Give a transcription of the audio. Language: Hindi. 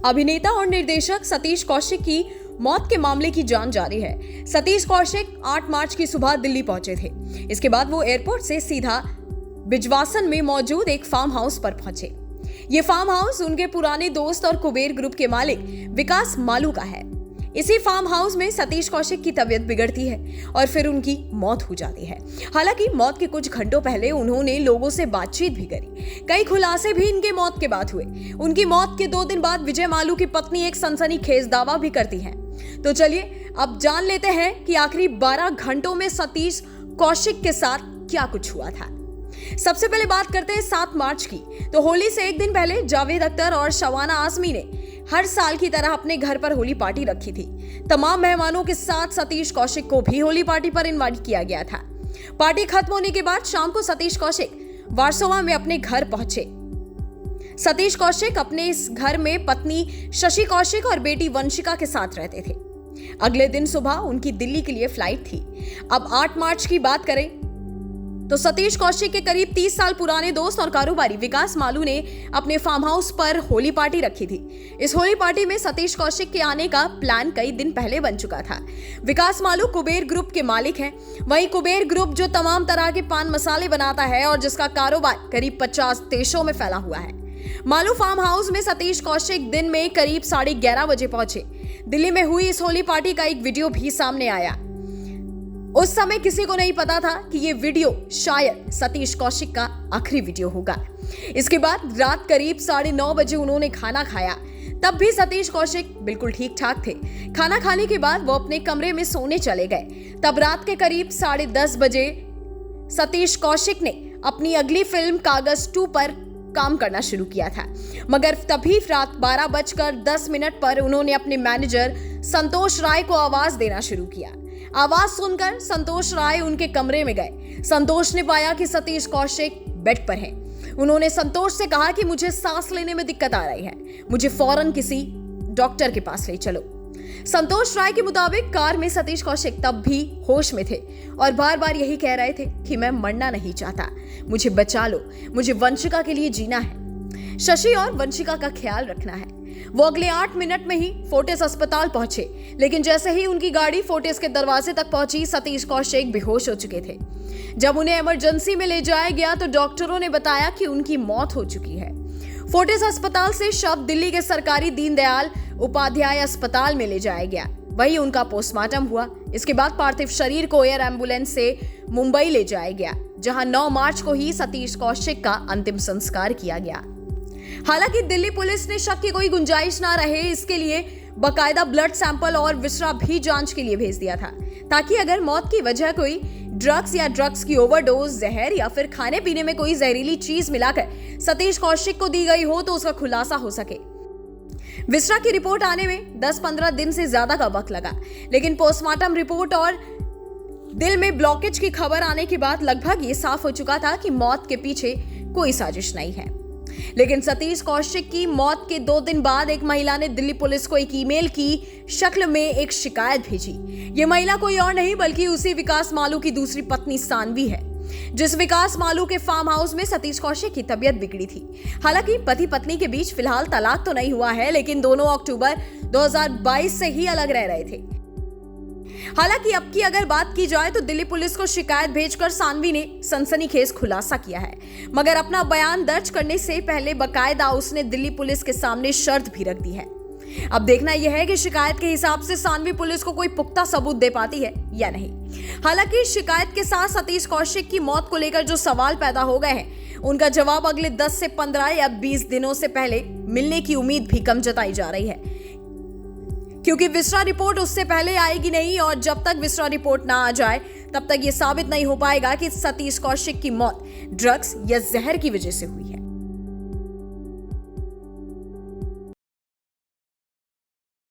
अभिनेता और निर्देशक सतीश कौशिक की मौत के मामले की जांच जारी है। सतीश कौशिक 8 मार्च की सुबह दिल्ली पहुंचे थे। इसके बाद वो एयरपोर्ट से सीधा बिजवासन में मौजूद एक फार्म हाउस पर पहुंचे। ये फार्म हाउस उनके पुराने दोस्त और कुबेर ग्रुप के मालिक विकास मालू का है। इसी फार्म हाउस में सतीश कौशिक की तबीयत बिगड़ती है और फिर उनकी मौत हो जाती है। हालांकि मौत के कुछ घंटों पहले उन्होंने लोगों से बातचीत भी करी। कई खुलासे भी इनके मौत के बाद हुए। उनकी मौत के 2 दिन बाद विजय मालू की पत्नी एक सनसनीखेज दावा भी करती है। तो चलिए अब जान लेते हैं कि आखिरी 12 घंटों में सतीश कौशिक के साथ क्या कुछ हुआ था। सबसे पहले बात करते हैं 7 मार्च की। तो होली से एक दिन पहले जावेद अख्तर और शबाना आजमी ने हर साल की तरह अपने घर पर होली पार्टी रखी थी। तमाम मेहमानों के साथ सतीश कौशिक को भी होली पार्टी पर इनवाइट किया गया था। पार्टी खत्म होने के बाद शाम को सतीश कौशिक वार्सोवा में अपने घर पहुंचे। सतीश कौशिक अपने इस घर में पत्नी शशि कौशिक और बेटी वंशिका के साथ रहते थे। अगले दिन सुबह उनकी दिल्ली के लिए फ्लाइट थी। अब 8 मार्च की बात करें तो सतीश कौशिक के करीब 30 साल पुराने दोस्त और कारोबारी विकास मालू ने अपने फार्म हाउस पर होली पार्टी रखी थी। इस होली पार्टी में सतीश कौशिक के आने का प्लान कई दिन पहले बन चुका था। विकास मालू कुबेर ग्रुप के मालिक हैं। वहीं कुबेर ग्रुप जो तमाम तरह के पान मसाले बनाता है और जिसका कारोबार करीब 50 देशों में फैला हुआ है। मालू फार्म हाउस में सतीश कौशिक दिन में करीब 11:30 बजे पहुंचे। दिल्ली में हुई इस होली पार्टी का एक वीडियो भी सामने आया। उस समय किसी को नहीं पता था कि ये वीडियो शायद सतीश कौशिक का आखिरी वीडियो होगा। इसके बाद रात करीब 9:30 बजे उन्होंने खाना खाया। तब भी सतीश कौशिक बिल्कुल ठीक ठाक थे। खाना खाने के बाद वो अपने कमरे में सोने चले गए। तब रात के करीब 10:30 बजे सतीश कौशिक ने अपनी अगली फिल्म कागज 2 पर काम करना शुरू किया था। मगर तभी रात 12:10 पर उन्होंने अपने मैनेजर संतोष राय को आवाज देना शुरू किया। आवाज सुनकर संतोष राय उनके कमरे में गए। संतोष ने पाया कि सतीश कौशिक बेड पर हैं। उन्होंने संतोष से कहा कि मुझे सांस लेने में दिक्कत आ रही है, मुझे फौरन किसी डॉक्टर के पास ले चलो। संतोष राय के मुताबिक कार में सतीश कौशिक तब भी होश में थे और बार बार यही कह रहे थे कि मैं मरना नहीं चाहता, मुझे बचा लो, मुझे वंशिका के लिए जीना है, शशि और वंशिका का ख्याल रखना है। वो अगले 8 मिनट में ही फोर्टिस अस्पताल पहुंचे, लेकिन जैसे ही उनकी गाड़ी फोर्टिस के दरवाजे तक पहुंची सतीश कौशिक बेहोश हो चुके थे। जब उन्हें इमरजेंसी में ले जाया गया तो डॉक्टरों ने बताया कि उनकी मौत हो चुकी है। फोर्टिस अस्पताल से शव दिल्ली के सरकारी दीनदयाल उपाध्याय अस्पताल में ले जाया गया। वहीं उनका पोस्टमार्टम हुआ। इसके बाद पार्थिव शरीर को एयर एम्बुलेंस से मुंबई ले जाया गया, जहां 9 मार्च को ही सतीश कौशिक का अंतिम संस्कार किया गया। हालांकि दिल्ली पुलिस ने शक की कोई गुंजाइश ना रहे, इसके लिए बकायदा ब्लड सैंपल और विसरा भी जांच के लिए भेज दिया था, ताकि अगर मौत की वजह कोई ड्रग्स या ड्रग्स की ओवरडोज, जहर या फिर खाने पीने में कोई जहरीली चीज मिलाकर सतीश कौशिक को दी गई हो तो उसका खुलासा हो सके। विसरा की रिपोर्ट आने में 10-15 दिन से ज्यादा का वक्त लगा, लेकिन पोस्टमार्टम रिपोर्ट और दिल में ब्लॉकेज की खबर आने के बाद लगभग ये साफ हो चुका था कि मौत के पीछे कोई साजिश नहीं है। लेकिन सतीश कौशिक की मौत के 2 दिन बाद एक महिला ने दिल्ली पुलिस को एक ईमेल की शक्ल में एक शिकायत भेजी। ये महिला कोई और नहीं बल्कि उसी विकास मालू की दूसरी पत्नी सानवी है, जिस विकास मालू के फार्म हाउस में सतीश कौशिक की तबीयत बिगड़ी थी। हालांकि पति पत्नी के बीच फिलहाल तलाक तो नहीं हुआ है, लेकिन दोनों अक्टूबर 2022 से ही अलग रह रहे थे। हालांकि अब की अगर बात की जाए तो दिल्ली पुलिस को शिकायत भेजकर सानवी ने सनसनीखेज खुलासा किया है, मगर अपना बयान दर्ज करने से पहले बकायदा उसने दिल्ली पुलिस के सामने शर्त भी रख दी है। अब देखना यह है कि शिकायत के हिसाब से सानवी पुलिस को कोई पुख्ता सबूत दे पाती है या नहीं। हालांकि शिकायत के साथ सतीश कौशिक की मौत को लेकर जो सवाल पैदा हो गए हैं, उनका जवाब अगले 10 से 15 या 20 दिनों से पहले मिलने की उम्मीद भी कम जताई जा रही है, क्योंकि विसरा रिपोर्ट उससे पहले आएगी नहीं और जब तक विसरा रिपोर्ट ना आ जाए तब तक यह साबित नहीं हो पाएगा कि सतीश कौशिक की मौत ड्रग्स या जहर की वजह से हुई है।